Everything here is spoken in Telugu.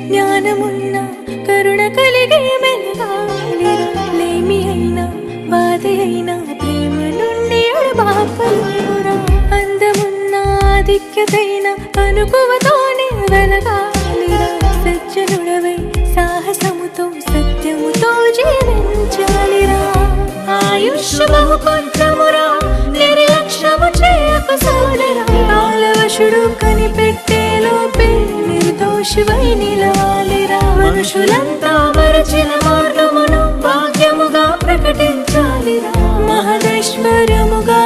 జ్ఞానమున్న కరుణ కలిగే మెలగాలిరా లేమి అయినా బాధ అయినా ప్రేమ నుండి బాపలురా అందమున్న ఆధిక్యతైన అనుకువతోనే వెలగాలిరా సజ్జనుడవై సాహసముతో సత్యముతో జీవించాలిరా ఆయుష్ బహు కొంచెమురా నిర్లక్ష్యము చేయకు సోదరా ఆలవశుడు కనిపెట్టే లోపే నిర్దోషివై నిలవాలిరా మనుషులంతా మరచిన మార్గమును భాగ్యముగా ప్రకటించాలిరా మహదేశ్వరముగా